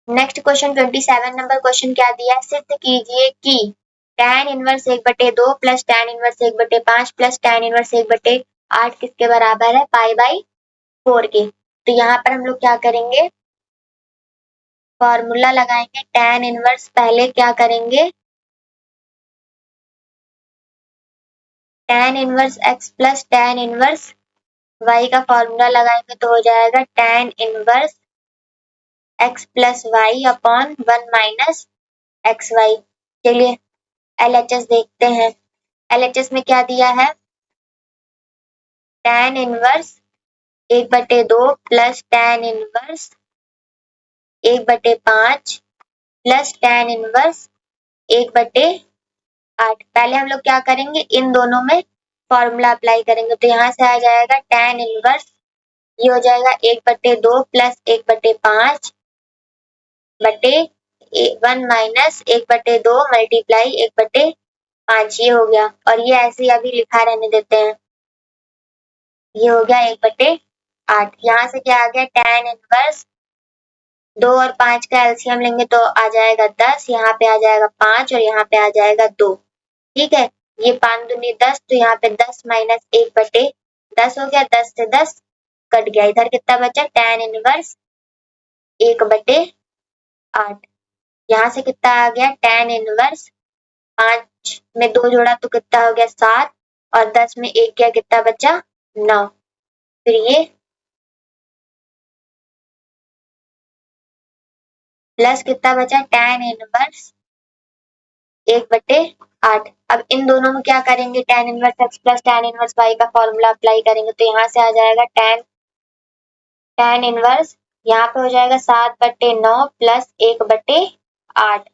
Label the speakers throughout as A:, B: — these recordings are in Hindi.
A: नेक्स्ट क्वेश्चन 27 नंबर क्वेश्चन क्या दिया है, सिद्ध कीजिए कि tan inverse 1/2 plus tan inverse 1/5 plus tan inverse 1/8 किसके बराबर है, π/4 के। तो यहाँ पर हम लोग क्या करेंगे, फॉर्मूला लगाएंगे। tan इनवर्स पहले क्या करेंगे, tan inverse x plus tan inverse y का फॉर्मूला लगाएंगे तो हो जाएगा tan inverse x plus y upon 1 minus x y. चलिए LHS देखते हैं। LHS में क्या दिया है, tan inverse 1/2 plus tan inverse 1/5 plus tan inverse 1/8। पहले हम लोग क्या करेंगे, इन दोनों में फॉर्मूला अप्लाई करेंगे। तो यहाँ से आ जाएगा tan इनवर्स, ये हो जाएगा 1/2 प्लस 1/5 बटे 1 माइनस 1/2 मल्टीप्लाई 1/5, ये हो गया। और ये ऐसे ही अभी लिखा रहने देते हैं, ये हो गया 1/8। यहाँ से क्या आ गया, tan इनवर्स 2 और 5 का एलसीएम लेंगे तो आ जाएगा 10, यहाँ पे आ जाएगा 5 और यहाँ पे आ जाएगा 2। ठीक है, ये 5 दूनी 10, तो यहाँ पे 10 माइनस 1/10 हो गया, 10 से 10 कट गया। इधर कितना बचा, tan इनवर्स 1/8। यहाँ से कितना आ गया, tan इनवर्स 5 में 2 जोड़ा तो कितना हो गया 7, और 10 में 1 गया, कितना बचा 9। फिर ये प्लस कितना बचा, tan इनवर्स 1/8। अब इन दोनों में क्या करेंगे, tan inverse x plus tan inverse y का फॉर्मूला अप्लाई करेंगे। तो यहाँ से आ जाएगा tan इनवर्स, यहाँ पे हो जाएगा 7/9 प्लस 1/8,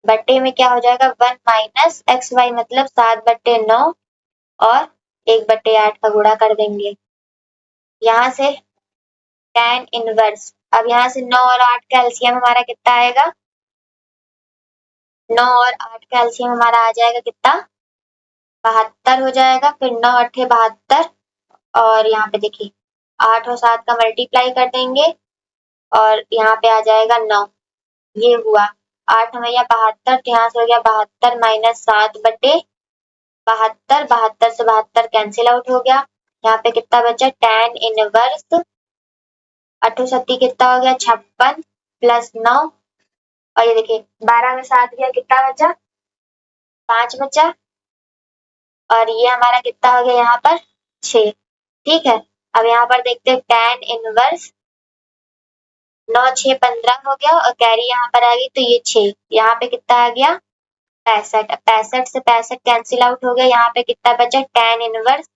A: बट्टे में क्या हो जाएगा 1 माइनस एक्स वाई, मतलब 7/9 और 1/8 का गुणा कर देंगे। यहाँ से tan इनवर्स, अब यहाँ से 9 और 8 का एलसीएम हमारा कितना आएगा, 9 और 8 का एलसीएम हमारा आ जाएगा कितना, 72 हो जाएगा। फिर 9 8 72, और यहाँ पे देखिए 8 और 7 का मल्टीप्लाई कर देंगे और यहाँ पे आ जाएगा 9, ये हुआ 8 या 72। तो यहाँ से हो गया 72 माइनस 7/72, 72 से 72 कैंसिल आउट हो गया। यहाँ पे कितना बचा, tan इनवर्स 8 कितना हो गया 56 प्लस 9, और ये देखिए 12 में 7 गया, कितना बचा 5 बचा, और ये हमारा कितना हो गया यहाँ पर 6। ठीक है, अब यहाँ पर देखते हैं tan इनवर्स 9 6 15 हो गया, और कैरी यहाँ पर आ गई तो ये 6, यहाँ पे कितना आ गया 65, 65 से 65 कैंसिल आउट हो गया। यहाँ पे कितना बचा, tan इनवर्स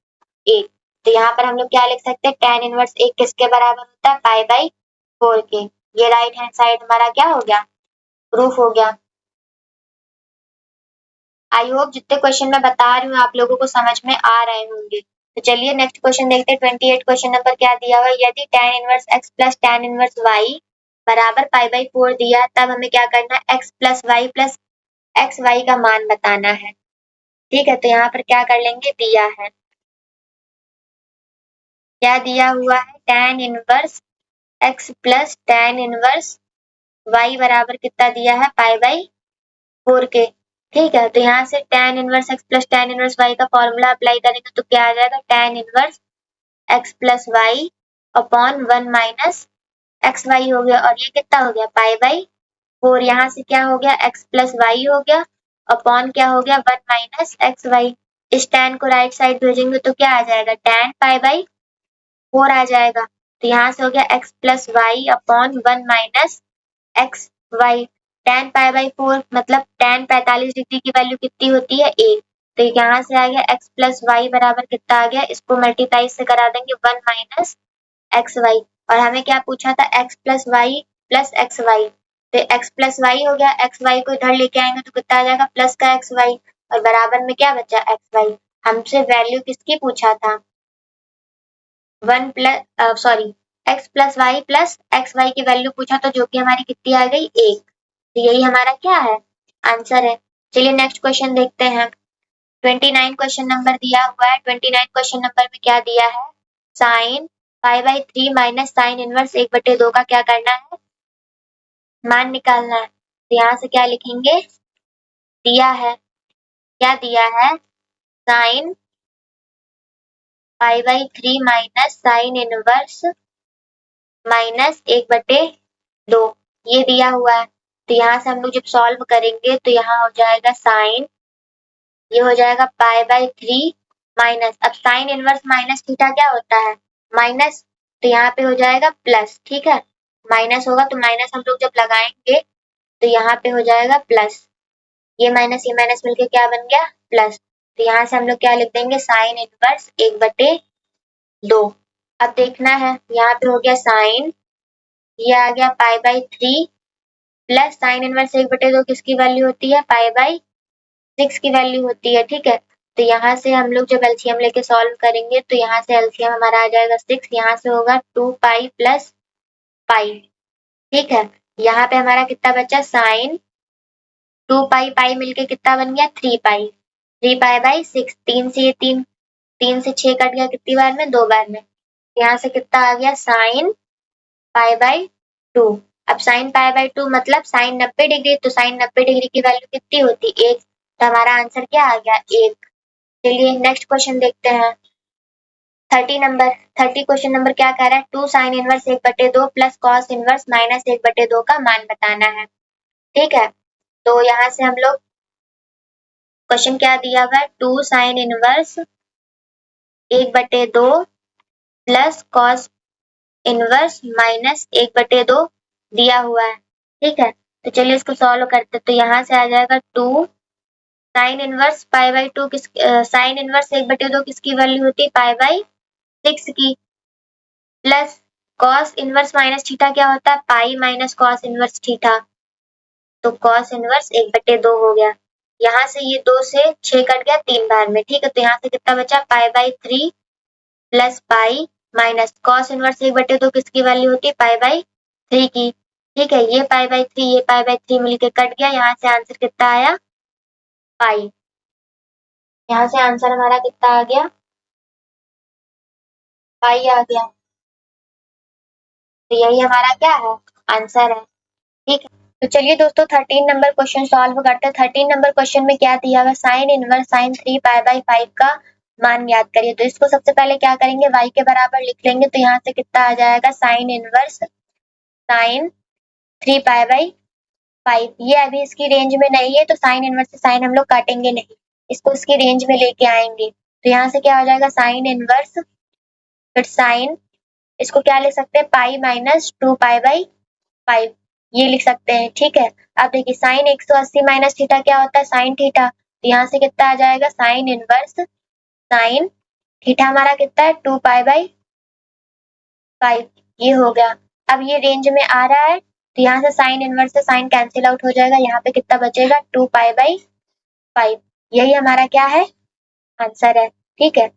A: 1। तो यहाँ पर हम लोग क्या लिख सकते हैं, tan इनवर्स 1 किसके बराबर होता है, π/4 के। ये राइट हैंड साइड हमारा क्या हो गया, प्रूफ हो गया। आई होप जितने क्वेश्चन मैं बता रही हूँ आप लोगों को समझ में आ रहे होंगे। तो चलिए नेक्स्ट क्वेश्चन देखते हैं। 28 क्वेश्चन नंबर क्या दिया हुआ है, यदि tan inverse x plus tan inverse y बराबर π/4 दिया, तब हमें क्या करना है, x plus y plus x y का मान बताना है। ठीक है, तो यहाँ पर क्या कर लेंगे, दिया है, क्या दिया हुआ है, tan inverse x plus tan inverse y बराबर कितना दिया है, π/4 के। ठीक है, तो यहाँ से tan inverse x plus tan inverse y का फॉर्मूला अप्लाई करेंगे तो क्या आ जाएगा, tan inverse x plus y upon 1 minus x y हो गया, और ये कितना हो गया π/4। यहाँ से क्या हो गया, x प्लस वाई हो गया अपॉन क्या हो गया 1 माइनस एक्स वाई। इस tan को राइट साइड भेजेंगे तो क्या आ जाएगा, tan π/4 आ जाएगा। तो यहाँ से हो गया x plus y upon 1 minus x y. tan π/4 मतलब tan 45 डिग्री की वैल्यू कितनी होती है, 1। तो यहाँ से आ गया x प्लस वाई बराबर कितना आ गया, इसको मल्टीप्लाई से करा देंगे 1 माइनस एक्स वाई। और हमें क्या पूछा था, x plus y plus x y. तो x प्लस वाई हो गया, एक्स वाई को इधर लेके आएंगे तो कितना आ जाएगा, प्लस का एक्स वाई, और बराबर में क्या बचा, एक्स वाई। हमसे वैल्यू किसकी पूछा था, 1 plus sorry x plus y plus x y की वैल्यू पूछा, तो जो कि हमारी कितनी आ गई, 1। तो यही हमारा क्या है, आंसर है। चलिए नेक्स्ट क्वेश्चन देखते हैं। 29 क्वेश्चन नंबर दिया हुआ है। 29 क्वेश्चन नंबर में क्या दिया है, साइन π/3 माइनस साइन इनवर्स 1/2 का क्या करना है, मान निकालना है। तो यहाँ से क्या लिखेंगे, दिया है, क्या दिया है, sine pi by 3 minus sine inverse minus 1/2 ये दिया हुआ है। तो यहाँ से हम लोग जब सॉल्व करेंगे तो यहाँ हो जाएगा साइन, ये हो जाएगा पाई बाई 3 माइनस, अब साइन इनवर्स माइनस थीटा क्या होता है, माइनस, तो यहाँ पे हो जाएगा प्लस, ठीक है, माइनस होगा तो माइनस हम लोग जब लगाएंगे तो यहाँ पे हो जाएगा प्लस, ये माइनस मिलके क्या बन गया, प्लस। तो यहाँ से हम लोग क्या लिख देंगे, साइन इनवर्स 1/2। अब देखना है, यहाँ पे हो गया साइन, ये आ गया पाई बाई 3 प्लस साइन इनवर्स 1/2 किसकी वैल्यू होती है, पाई बाई 6 की वैल्यू होती है, ठीक है। तो यहाँ से हम लोग जब एलसीएम लेके सॉल्व करेंगे तो यहाँ से एलसीएम हमारा आ जाएगा 6, यहाँ से होगा 2 पाई प्लस पाई, ठीक है। यहाँ पे हमारा कितना बचा, साइन 2 पाई पाई मिलके कितना बन गया, 3 पाई, 3 पाई बाई 6, 3 से ये 3 से 6 कट गया कितनी बार में, 2 बार में। यहाँ से कितना आ गया, साइन पाई बाई 2। अब साइन पाई बाई 2 मतलब साइन 90 डिग्री, तो साइन 90 डिग्री की वैल्यू कितनी होती, 1, तो हमारा आंसर क्या आ गया, 1। चलिए नेक्स्ट क्वेश्चन देखते हैं, 30 क्वेश्चन नंबर क्या कह रहा है, 2 sine inverse 1/2 plus cos inverse minus 1/2 का मान बताना है, ठीक है। तो यहाँ से हम लोग क्वेश्चन क्या दिया हुआ है, 2 sine inverse 1/2 plus cos inverse minus 1/2 दिया हुआ है, ठीक है। तो चलिए इसको सॉल्व करते हैं। तो यहाँ से आ जाएगा 2 sine inverse pi by 2 sine inverse 1/2 किसकी वैल्यू होती है, पाई बाई 6 की, plus cos inverse minus theta क्या होता है, pi minus cos inverse theta, तो कॉस इनवर्स 1/2 हो गया। यहाँ से ये 2 से 6 कट गया 3 बार में, ठीक है। तो यहाँ से कितना बचा, पाई by 3 plus pi minus cos inverse 1/2 किसकी वैल्यू होती है, पाई बाई 3 की, ठीक है। ये पाई बाई 3 ये पाई बाई 3 मिलके कट गया, यहाँ से आंसर कितना आया, पाई। यहाँ से आंसर हमारा कितना आ गया, पाई आ गया। तो यही हमारा क्या है, आंसर है, ठीक है। तो चलिए दोस्तों 13 नंबर क्वेश्चन सॉल्व करते हैं। 13 नंबर क्वेश्चन में क्या दिया हुआ, sine inverse sine 3 pi by 5 का मान याद करिए। तो इसको सबसे पहले क्या करेंगे, y के बराबर लिख लेंगे। तो यहाँ से कितना आ जाएगा, sine inverse sine 3 pi by 5, ये अभी इसकी रेंज में नहीं है तो साइन इनवर्स से साइन हम लोग काटेंगे नहीं, इसको इसकी रेंज में लेके आएंगे। तो यहाँ से क्या हो जाएगा, साइन इनवर्स फिर साइन, इसको क्या लिख सकते हैं, पाई माइनस 2 पाई बाई 5, ये लिख सकते हैं, ठीक है। अब देखिए साइन 180 माइनस थीटा क्या होता है, साइन थीटा, तो यहाँ से कितना आ जाएगा, साइन इनवर्स साइन थीटा हमारा कितना है, 2 पाई बाई 5, ये हो गया। अब ये रेंज में आ रहा है तो यहाँ से साइन इनवर्स से साइन कैंसिल आउट हो जाएगा, यहाँ पे कितना बचेगा, 2 पाई बाई 5, यही हमारा क्या है, आंसर है, ठीक है।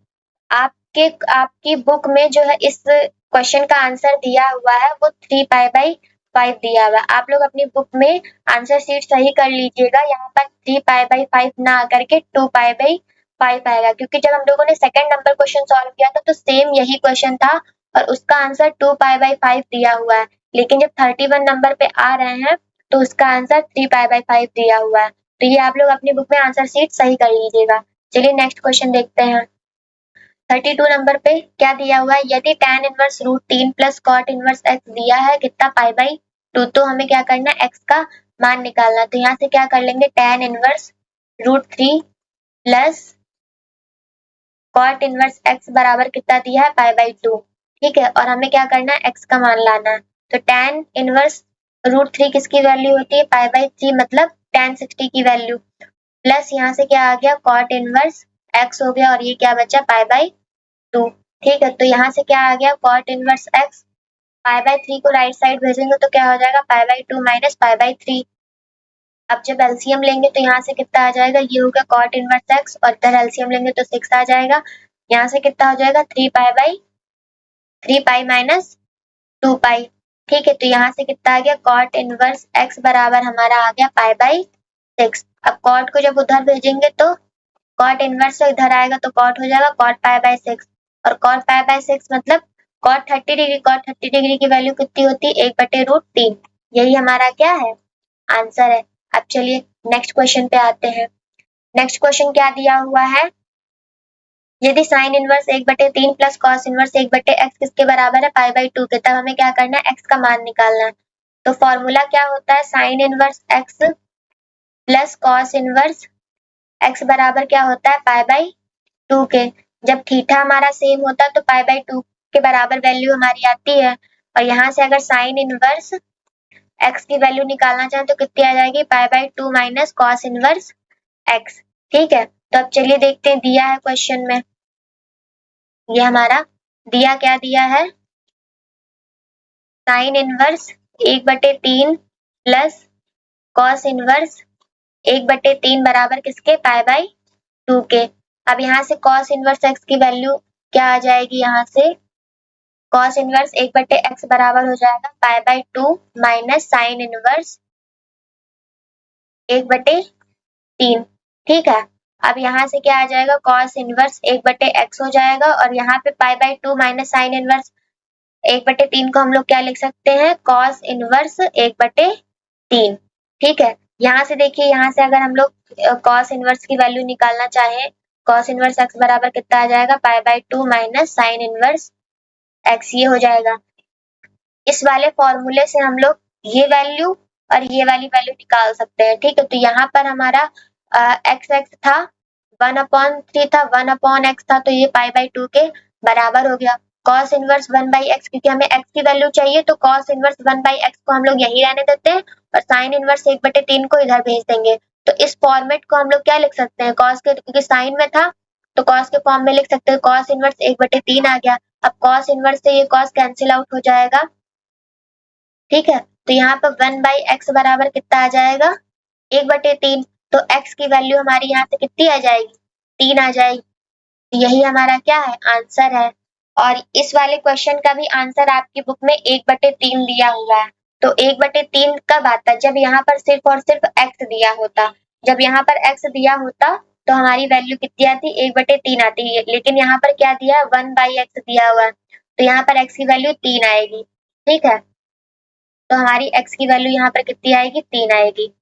A: आपकी बुक में जो है इस क्वेश्चन का आंसर दिया हुआ है वो 3 पाई बाई 5 दिया हुआ है। आप लोग अपनी बुक में आंसर शीट सही कर लीजिएगा, यहाँ पर 3 पाई बाई 5 ना आकर के 2 पाई बाई 5 आएगा, क्योंकि जब हम लोगों ने सेकंड नंबर क्वेश्चन सॉल्व किया था तो सेम यही क्वेश्चन था और उसका आंसर 2 पाई बाई 5 दिया हुआ है, लेकिन जब 31 नंबर पे आ रहे हैं तो उसका आंसर 3 पाई बाई 5 दिया हुआ है। तो ये आप लोग अपनी बुक में आंसर शीट सही कर लीजिएगा। चलिए नेक्स्ट क्वेश्चन देखते हैं। 32 नंबर पे क्या दिया हुआ है, यदि tan inverse root 3 plus cot inverse x दिया है कितना, पाई बाई 2, तो हमें क्या करना है, एक्स का मान निकालना। तो यहाँ से क्या कर लेंगे, tan inverse root 3 plus cot inverse x बराबर कितना दिया है, पाई बाई 2, ठीक है। और हमें क्या करना है, एक्स का मान लाना है। तो tan इनवर्स रूट 3 किसकी वैल्यू होती है, पाई बाई 3 मतलब tan 60 की वैल्यू, प्लस यहाँ से क्या आ गया, कॉट इनवर्स एक्स हो गया और ये क्या बचा, पाई बाई 2, ठीक है। तो यहाँ से क्या आ गया, cot inverse x, pi by 3 को राइट साइड भेजेंगे तो क्या हो जाएगा, pi by 2 minus pi by 3। अब जब एलसीएम लेंगे तो यहाँ से कितना आ जाएगा, ये होगा कॉट इनवर्स एक्स और इधर एलसीएम लेंगे तो 6 आ जाएगा। यहाँ से कितना हो जाएगा, 3 पाई बाई 3 पाई माइनस 2 पाई, ठीक है। तो यहाँ से कितना आ गया, कॉट इनवर्स एक्स बराबर हमारा आ गया पाई बाई 6। अब कॉट को जब उधर भेजेंगे तो कॉट इनवर्स से इधर आएगा तो कॉट हो जाएगा कॉट पाई बाई 6 और कॉट पाई बाई 6 मतलब कॉट 30 डिग्री, कॉट 30 डिग्री की वैल्यू कितनी होती है, 1/√3, यही हमारा क्या है, आंसर है। अब चलिए नेक्स्ट क्वेश्चन पे आते हैं। नेक्स्ट क्वेश्चन क्या दिया हुआ है, यदि sine inverse 1/3 plus cos inverse 1/x किसके बराबर है, पाई बाई 2 के, तब हमें क्या करना है, x का मान निकालना है। तो फॉर्मूला क्या होता है, sine inverse x plus cos inverse x बराबर क्या होता है, पाई बाई 2 के। जब थीटा हमारा सेम होता है तो पाई बाई 2 के बराबर वैल्यू हमारी आती है, और यहाँ से अगर साइन इनवर्स x की वैल्यू निकालना चाहें तो कितनी आ जाएगी, पाई by 2 minus cos inverse x। ठीक है, तो अब चलिए देखते हैं दिया है क्वेश्चन में, ये हमारा दिया क्या दिया है, sine inverse 1/3 plus cos inverse 1/3 बराबर किसके, पाई बाई 2 के। अब यहाँ से कॉस इनवर्स x की वैल्यू क्या आ जाएगी, यहाँ से कॉस इनवर्स 1/x बराबर हो जाएगा pi by 2 minus sine inverse 1/3। ठीक है, अब यहाँ से क्या आ जाएगा, कॉस इनवर्स 1/x हो जाएगा, और यहाँ पे पाई बाई 2 माइनस साइन इनवर्स 1/3 को हम लोग क्या लिख सकते हैं, कॉस इनवर्स 1/3। ठीक है, यहाँ से देखिए, यहाँ से अगर हम लोग कॉस इनवर्स की वैल्यू निकालना चाहें, कॉस इनवर्स x बराबर कितना आ जाएगा, pi by 2 minus sine inverse x, ये हो जाएगा। इस वाले फॉर्मूले से हम लोग ये वैल्यू और ये वाली वैल्यू निकाल सकते हैं। ठीक है, तो यहाँ पर हमारा x था 1/3 था, 1/x था, तो ये पाई बाई 2 के बराबर हो गया। cos इनवर्स 1/x, क्योंकि हमें x की वैल्यू चाहिए तो cos इनवर्स 1/x को हम लोग यही रहने देते हैं, और sin इनवर्स 1/3 को इधर भेज देंगे। तो इस फॉर्मेट को हम लोग क्या लिख सकते हैं, cos के, क्योंकि sin में था तो cos के फॉर्म में लिख सकते हैं, cos इनवर्स 1/3 आ गया। अब cos इनवर्स से ये cos कैंसिल आउट हो जाएगा। ठीक है, तो यहाँ पर 1/x बराबर कितना आ जाएगा, 1/3। तो x की वैल्यू हमारी यहाँ से कितनी आ जाएगी, 3 आ जाएगी। यही हमारा क्या है, आंसर है। और इस वाले क्वेश्चन का भी आंसर आपकी बुक में 1/3 दिया हुआ है। तो 1/3 कब आता है, जब यहाँ पर सिर्फ और सिर्फ x दिया होता। जब यहाँ पर x दिया होता तो हमारी वैल्यू कितनी आती, 1/3 आती है, लेकिन यहाँ पर क्या दिया है, 1/x दिया हुआ है, तो यहाँ पर x की वैल्यू 3 आएगी। ठीक है, तो हमारी x की वैल्यू यहाँ पर कितनी आएगी, 3 आएगी।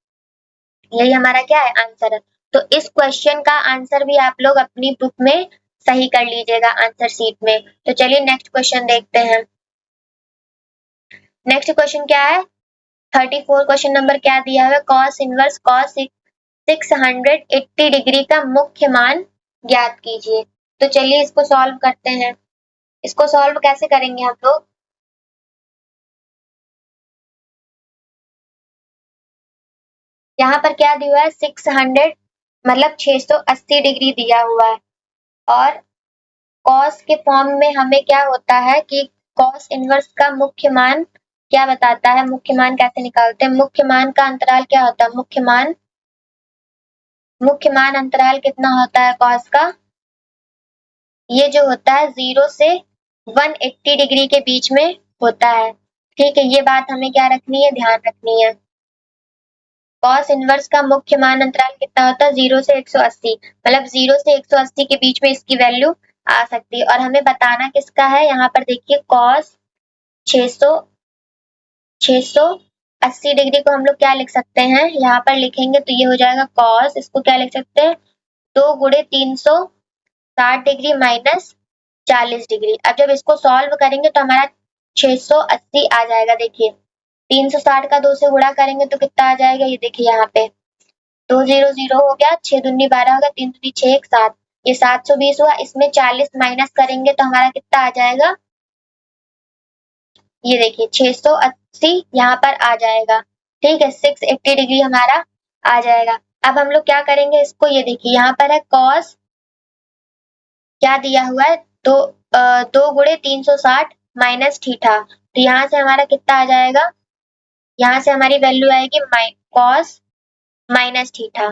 A: यही हमारा क्या है, आंसर है। तो इस क्वेश्चन का आंसर भी आप लोग अपनी बुक में सही कर लीजिएगा आंसर शीट में। तो चलिए नेक्स्ट क्वेश्चन देखते हैं। नेक्स्ट क्वेश्चन क्या है, 34 क्वेश्चन नंबर क्या दिया हुआ है, cos इनवर्स cos 680 डिग्री का मुख्य मान ज्ञात कीजिए। तो चलिए इसको सॉल्व करते हैं। इसको सॉल्व कैसे करेंगे हम लोग, यहाँ पर क्या दिया हुआ है, 600 मतलब 680 डिग्री दिया हुआ है, और कॉस के फॉर्म में हमें क्या होता है कि कॉस इनवर्स का मुख्य मान क्या बताता है, मुख्य मान कैसे निकालते हैं, मुख्य मान का अंतराल क्या होता है, मुख्य मान अंतराल कितना होता है कॉस का, ये जो होता है 0 से 180 डिग्री के बीच में होता है। ठीक है, ये बात हमें क्या रखनी है, ध्यान रखनी है। कॉस इनवर्स का मुख्य मान अंतराल कितना होता है, 0 से 180, मतलब 0 से 180 के बीच में इसकी वैल्यू आ सकती है। और हमें बताना किसका है, यहाँ पर देखिए कॉस 680 डिग्री को हम लोग क्या लिख सकते हैं, यहाँ पर लिखेंगे तो ये हो जाएगा कॉस, इसको क्या लिख सकते हैं, 2 गुणे 360 डिग्री माइनस 40 डिग्री। अब जब इसको सॉल्व करेंगे तो हमारा 680 आ जाएगा। देखिए 360 का 2 से गुणा करेंगे तो कितना आ जाएगा, ये देखिए यहाँ पे 200 हो गया, 6 दूनी 12 हो गया, 3 दूनी 6, 1 7, ये 720 हुआ, इसमें 40 माइनस करेंगे तो हमारा कितना आ जाएगा, ये देखिए 680 यहाँ पर आ जाएगा। ठीक है, 680 डिग्री हमारा आ जाएगा। अब हम लोग क्या करेंगे इसको, ये देखिए यहाँ पर है कॉस, क्या दिया हुआ है, तो 2 गुणे 360 माइनस थीटा, तो यहाँ से हमारा कितना आ जाएगा, यहाँ से हमारी वैल्यू आएगी कॉस माइनस थीटा,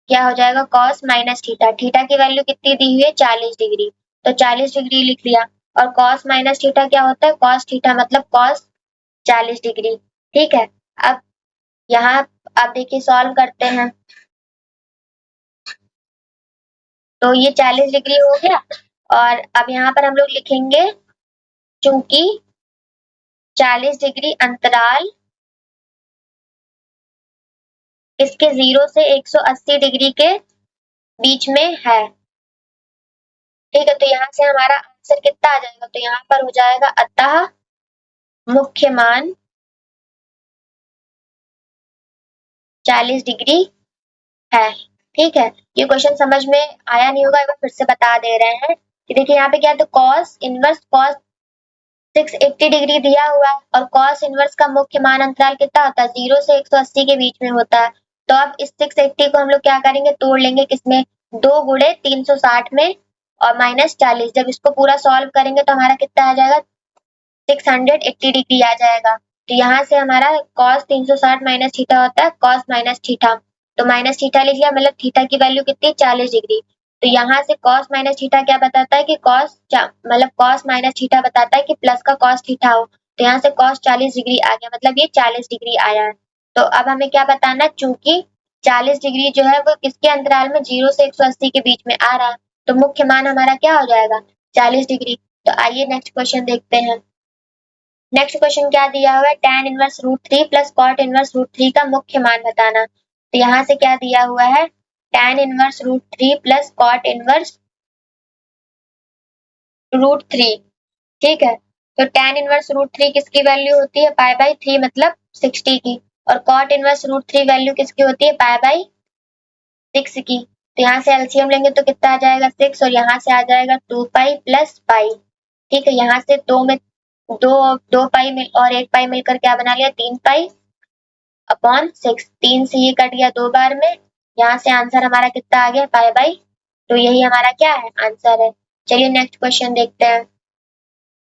A: क्या हो जाएगा, कॉस माइनस थीटा। थीटा की वैल्यू कितनी दी हुई है, 40 डिग्री, तो 40 डिग्री लिख लिया। और कॉस माइनस थीटा क्या होता है, कॉस थीटा मतलब कॉस 40 डिग्री। ठीक है, अब यहाँ आप देखिए सॉल्व करते हैं, तो ये 40 डिग्री हो गया, और अब यहाँ पर हम लोग लिखेंगे चूंकि 40 डिग्री अंतराल इसके 0 से 180 डिग्री के बीच में है। ठीक है, तो यहाँ से हमारा आंसर कितना आ जाएगा, तो यहाँ पर हो जाएगा अतः मुख्य मान 40 डिग्री है। ठीक है, ये क्वेश्चन समझ में आया नहीं होगा, एक बार फिर से बता दे रहे हैं कि देखिए यहाँ पे क्या है, तो कॉस इनवर्स कॉस 680 डिग्री दिया हुआ है और कॉस इनवर्स का मुख्य मान अंतराल कितना होता है, 0 से 180 के बीच में होता है। तो अब इस 680 को हम लोग क्या करेंगे, तोड़ लेंगे किसमें, 2 गुणे 360 में और -40। जब इसको पूरा सॉल्व करेंगे तो हमारा कितना आ जाएगा, 680 डिग्री आ जाएगा। तो यहाँ से हमारा cos 360 माइनस थीटा होता है cos माइनस थीटा, तो माइनस थीटा लिख लिया, मतलब थीटा की वैल्यू कितनी, 40 डिग्री। तो यहाँ से cos माइनस थीटा क्या बताता है कि मतलब cos माइनस थीटा बताता है कि प्लस का cos थीटा हो, तो यहाँ से cos 40 डिग्री आ गया, मतलब ये 40 डिग्री आया है। तो अब हमें क्या बताना है, चूंकि 40 डिग्री जो है वो किसके अंतराल में, 0 से 180 के बीच में आ रहा है, तो मुख्य मान हमारा क्या हो जाएगा, 40 डिग्री। तो आइए नेक्स्ट क्वेश्चन देखते हैं। नेक्स्ट क्वेश्चन क्या दिया हुआ है, tan inverse √3 plus cot inverse √3 का मुख्य मान बताना। तो यहाँ से क्या दिया हुआ है, tan inverse √3 plus cot inverse √3। ठीक है, तो tan इनवर्स √3 किसकी वैल्यू होती है, π/3 मतलब 60 की, और cot इनवर्स √3 वैल्यू किसकी होती है, π/6 की। तो यहाँ से एलसीएम लेंगे तो कितना आ जाएगा, 6, और यहाँ से आ जाएगा 2π प्लस पाई। ठीक है, यहाँ से दो में दो पाई मिल और एक पाई मिलकर क्या बना लिया, 3π/6। 3 से ये कट गया 2 बार में, यहाँ से आंसर हमारा कितना आ गया, π/, तो यही हमारा क्या है, आंसर है। चलिए नेक्स्ट क्वेश्चन देखते हैं।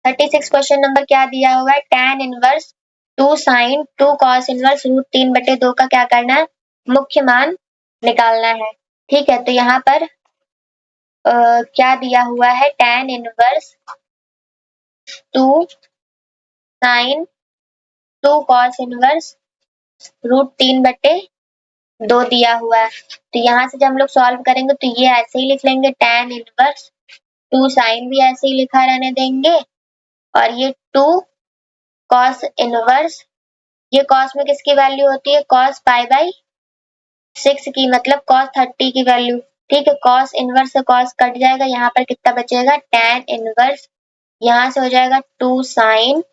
A: 36 क्वेश्चन नंबर क्या दिया हुआ है, tan inverse 2 sin 2 cos inverse √3/2 का क्या करना है, मुख्य मान निकालना है। ठीक है, तो यहाँ पर क्या दिया हुआ है, tan inverse 2 sin 2 cos inverse √3/2 दिया हुआ है। तो यहाँ से जब हम लोग सॉल्व करेंगे तो ये ऐसे ही लिख लेंगे, tan इनवर्स 2 sin भी ऐसे ही लिखा रहने देंगे, और ये 2 cos इनवर्स, ये cos में किसकी वैल्यू होती है, cos π/6 की, मतलब cos 30 की वैल्यू। ठीक है, cos इनवर्स से cos कट जाएगा, यहाँ पर कितना बचेगा, tan इनवर्स, यहाँ से हो जाएगा 2 sin,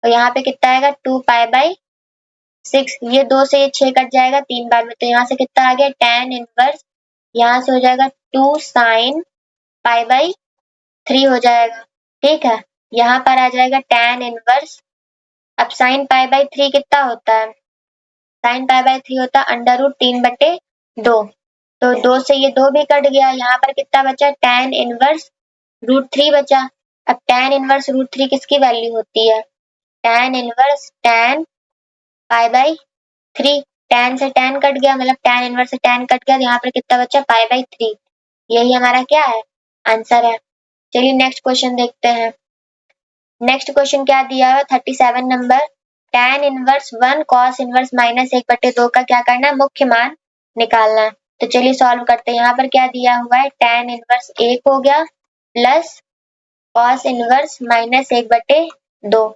A: और यहाँ पे कितना आएगा, 2π/6, ये 2 से ये 6 कट जाएगा 3 बार में, तो यहाँ से कितना आ गया, tan इनवर्स, यहाँ से हो जाएगा 2 sin π/3 हो जाएगा। ठीक है, यहाँ पर आ जाएगा tan इनवर्स, अब sin π/3 कितना होता है, sin π/3 होता है √3/2, तो 2 से ये 2 भी कट गया, यहाँ पर कितना बचा, tan इनवर्स √3 बचा। अब tan इनवर्स √3 किसकी वैल्यू होती है, tan इनवर्स tan π/3, tan से tan कट गया, मतलब tan इनवर्स से tan कट गया, तो यहाँ पर कितना बचा, π/3, यही हमारा क्या है, आंसर है। चलिए नेक्स्ट क्वेश्चन देखते हैं। नेक्स्ट क्वेश्चन क्या दिया है, 37 number, tan inverse 1 cos inverse -1/2 का क्या करना है, मुख्य मान निकालना है। तो चलिए सॉल्व करते हैं। यहाँ पर क्या दिया हुआ है, tan इनवर्स 1 हो गया प्लस cos इनवर्स -1/2,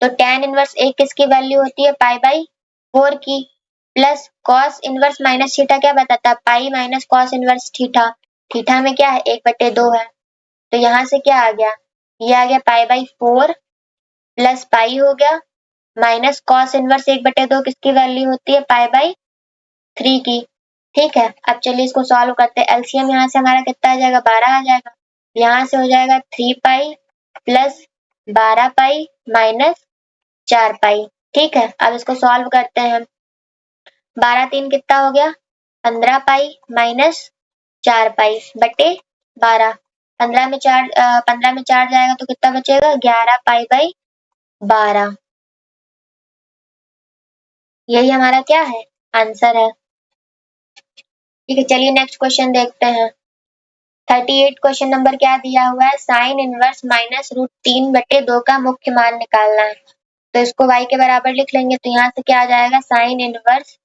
A: तो tan इनवर्स 1 किसकी वैल्यू होती है, π/4 की, plus cos inverse minus theta क्या बताता है, pi minus cos inverse theta, theta में क्या है, 1/2 है, तो यहाँ से क्या आ गया, ये आ गया π/4 प्लस पाई हो गया, माइनस cos इनवर्स 1/2 किसकी वैल्यू होती है, π/3 की। ठीक है, अब चलिए इसको सॉल्व करते हैं। एलसीएम यहाँ से हमारा कितना आ जाएगा, 12 आ जाएगा, यहाँ से हो जाएगा 3π प्लस 12π माइनस 4π। ठीक है, अब इसको सॉल्व करते हैं। 12×3 कितना हो गया, 15π माइनस 4π/12, 15 में 4 जाएगा तो कितना बचेगा, 11π/12, यही हमारा क्या है, आंसर है। ठीक है, चलिए नेक्स्ट क्वेश्चन देखते हैं। 38 क्वेश्चन नंबर क्या दिया हुआ है, साइन इनवर्स -√3/2 का मुख्य मान निकालना है। तो इसको y के बराबर लिख लेंगे, तो यहाँ से क्या आ जाएगा, साइन इनवर्स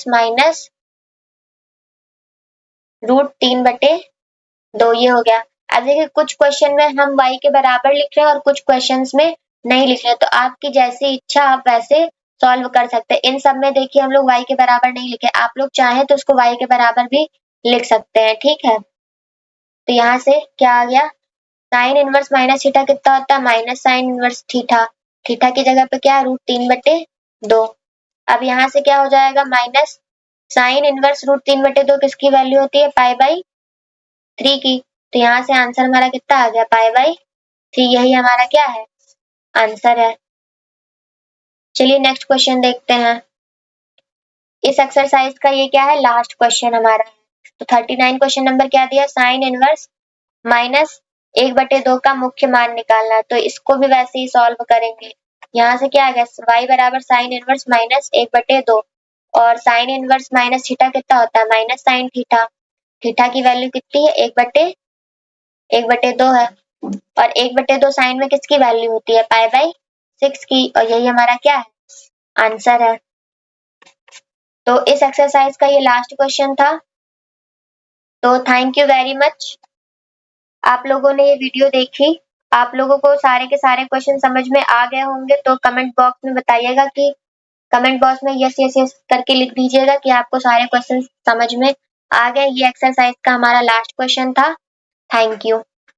A: -√3/2, ये हो गया। अब देखिए कुछ क्वेश्चन में हम y के बराबर लिख रहे हैं और कुछ क्वेश्चंस में नहीं लिख रहे, तो आपकी जैसी इच्छा आप वैसे सॉल्व कर सकते हैं। इन सब में देखिए हम लोग y के बराबर नहीं लिखे, आप लोग चाहें तो उसको y के बराबर भी लिख सकते हैं, ठीक है। तो यहाँ से क्या आ गया, साइन इनवर्स माइनस थीटा कितना होता है, minus sine inverse theta, theta की जगह पे क्या है √3/2। अब यहाँ से क्या हो जाएगा, माइनस साइन इनवर्स √3/2 किसकी वैल्यू होती है, पाई/3 की। तो यहाँ से आंसर हमारा कितना आ गया, पाई/3, यही हमारा क्या है, आंसर है। चलिए नेक्स्ट क्वेश्चन देखते हैं। इस एक्सरसाइज का ये क्या है, लास्ट क्वेश्चन हमारा। तो 39 क्वेश्चन नंबर क्या दिया, साइन इनवर्स माइनस 1/2 का मुख्य मान निकालना है। तो इसको भी वैसे ही सॉल्व करेंगे। यहाँ से क्या आ गया, y बराबर साइन इनवर्स माइनस 1/2 और साइन इनवर्स माइनस थीटा कितना होता है, माइनस साइन थीटा। थीटा की वैल्यू कितनी है, 1/2 है और 1/2 साइन में किसकी वैल्यू होती है, पाई/6 की, और यही हमारा क्या है, आंसर है। तो इस एक्सरसाइज का ये लास्ट क्वेश्चन था। तो थैंक यू वेरी मच, आप लोगों ने ये वीडियो देखी। आप लोगों को सारे के सारे क्वेश्चन समझ में आ गए होंगे, तो कमेंट बॉक्स में बताइएगा कि कमेंट बॉक्स में यस यस यस करके लिख दीजिएगा कि आपको सारे क्वेश्चन समझ में आ गए। ये एक्सरसाइज का हमारा लास्ट क्वेश्चन था। Thank you.